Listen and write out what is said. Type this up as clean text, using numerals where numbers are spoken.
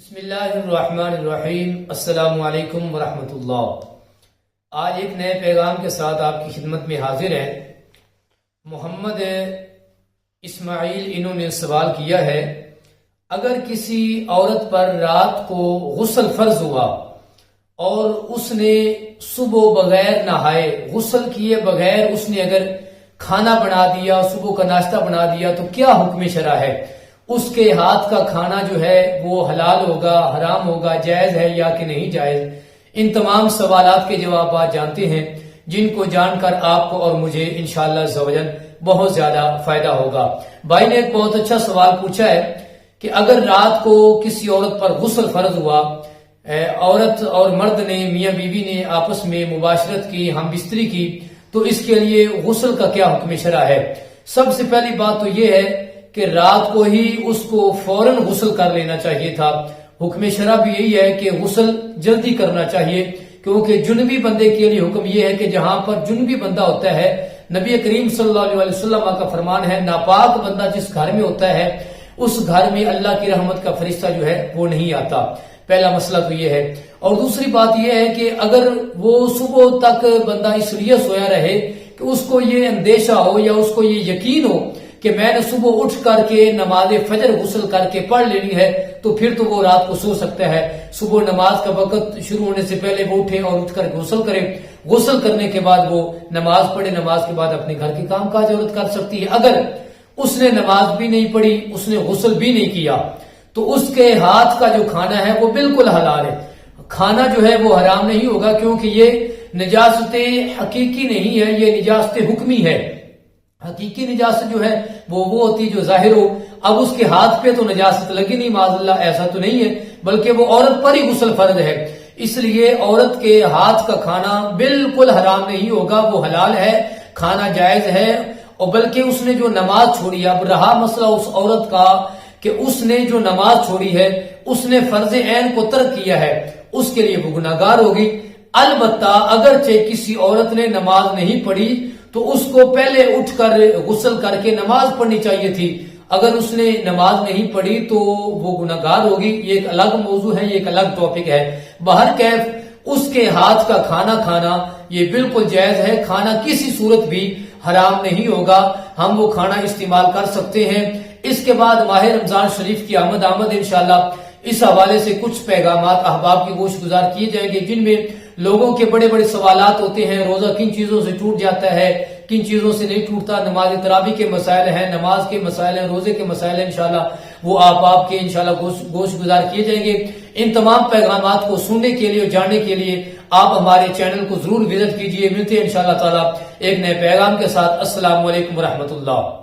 بسم اللہ الرحمن الرحیم۔ السلام علیکم ورحمۃ اللہ۔ آج ایک نئے پیغام کے ساتھ آپ کی خدمت میں حاضر ہیں۔ محمد اسماعیل انہوں نے سوال کیا ہے، اگر کسی عورت پر رات کو غسل فرض ہوا اور اس نے صبح بغیر نہائے غسل کیے بغیر اس نے اگر کھانا بنا دیا، صبح کا ناشتہ بنا دیا، تو کیا حکم شرع ہے؟ اس کے ہاتھ کا کھانا جو ہے وہ حلال ہوگا، حرام ہوگا، جائز ہے یا کہ نہیں جائز؟ ان تمام سوالات کے جوابات جانتے ہیں، جن کو جان کر آپ کو اور مجھے انشاءاللہ زوجن بہت زیادہ فائدہ ہوگا۔ بھائی نے ایک بہت اچھا سوال پوچھا ہے کہ اگر رات کو کسی عورت پر غسل فرض ہوا، عورت اور مرد نے، میاں بیوی نے آپس میں مباشرت کی، ہم بستری کی، تو اس کے لیے غسل کا کیا حکم شرع ہے؟ سب سے پہلی بات تو یہ ہے کہ رات کو ہی اس کو فوراً غسل کر لینا چاہیے تھا۔ حکم شرع بھی یہی ہے کہ غسل جلدی کرنا چاہیے، کیونکہ جنبی بندے کے لیے حکم یہ ہے کہ جہاں پر جنبی بندہ ہوتا ہے، نبی کریم صلی اللہ علیہ وسلم کا فرمان ہے، ناپاک بندہ جس گھر میں ہوتا ہے اس گھر میں اللہ کی رحمت کا فرشتہ جو ہے وہ نہیں آتا۔ پہلا مسئلہ تو یہ ہے۔ اور دوسری بات یہ ہے کہ اگر وہ صبح تک بندہ اس لیے سویا رہے کہ اس کو یہ اندیشہ ہو یا اس کو یہ یقین ہو کہ میں نے صبح اٹھ کر کے نماز فجر غسل کر کے پڑھ لینی ہے، تو پھر تو وہ رات کو سو سکتا ہے۔ صبح نماز کا وقت شروع ہونے سے پہلے وہ اٹھے اور اٹھ کر غسل کرے، غسل کرنے کے بعد وہ نماز پڑھے، نماز کے بعد اپنے گھر کے کام کاج عورت کر سکتی ہے۔ اگر اس نے نماز بھی نہیں پڑھی، اس نے غسل بھی نہیں کیا، تو اس کے ہاتھ کا جو کھانا ہے وہ بالکل حلال ہے، کھانا جو ہے وہ حرام نہیں ہوگا، کیونکہ یہ نجاست حقیقی نہیں ہے، یہ نجاست حکمی ہے۔ حقیقی نجاست جو ہے وہ ہوتی جو ظاہر ہو۔ اب اس کے ہاتھ پہ تو نجاست لگی نہیں، معاذ اللہ، ایسا تو نہیں ہے، بلکہ وہ عورت پر ہی غسل فرض ہے، اس لیے عورت کے ہاتھ کا کھانا بالکل حرام نہیں ہوگا، وہ حلال ہے، کھانا جائز ہے۔ اور بلکہ اس نے جو نماز چھوڑی، اب رہا مسئلہ اس عورت کا کہ اس نے جو نماز چھوڑی ہے، اس نے فرض عین کو ترک کیا ہے، اس کے لیے وہ گناہگار ہوگی۔ البتہ اگرچہ کسی عورت نے نماز نہیں پڑھی تو اس کو پہلے اٹھ کر غسل کر کے نماز پڑھنی چاہیے تھی۔ اگر اس نے نماز نہیں پڑھی تو وہ گناہگار ہوگی۔ یہ ایک الگ موضوع ہے، یہ ایک الگ ٹاپک ہے۔ بہرکیف اس کے ہاتھ کا کھانا کھانا یہ بالکل جائز ہے، کھانا کسی صورت بھی حرام نہیں ہوگا، ہم وہ کھانا استعمال کر سکتے ہیں۔ اس کے بعد ماہ رمضان شریف کی آمد انشاءاللہ اس حوالے سے کچھ پیغامات احباب کی گوش گزار کیے جائیں گے، جن میں لوگوں کے بڑے بڑے سوالات ہوتے ہیں، روزہ کن چیزوں سے ٹوٹ جاتا ہے، کن چیزوں سے نہیں ٹوٹتا، نماز تراویح کے مسائل ہیں، نماز کے مسائل ہیں، روزے کے مسائل ہیں، انشاءاللہ وہ آپ کے انشاءاللہ گوش گزار کیے جائیں گے۔ ان تمام پیغامات کو سننے کے لیے اور جاننے کے لیے آپ ہمارے چینل کو ضرور وزٹ کیجئے۔ ملتے ہیں انشاءاللہ تعالی ایک نئے پیغام کے ساتھ۔ السلام علیکم ورحمۃ اللہ۔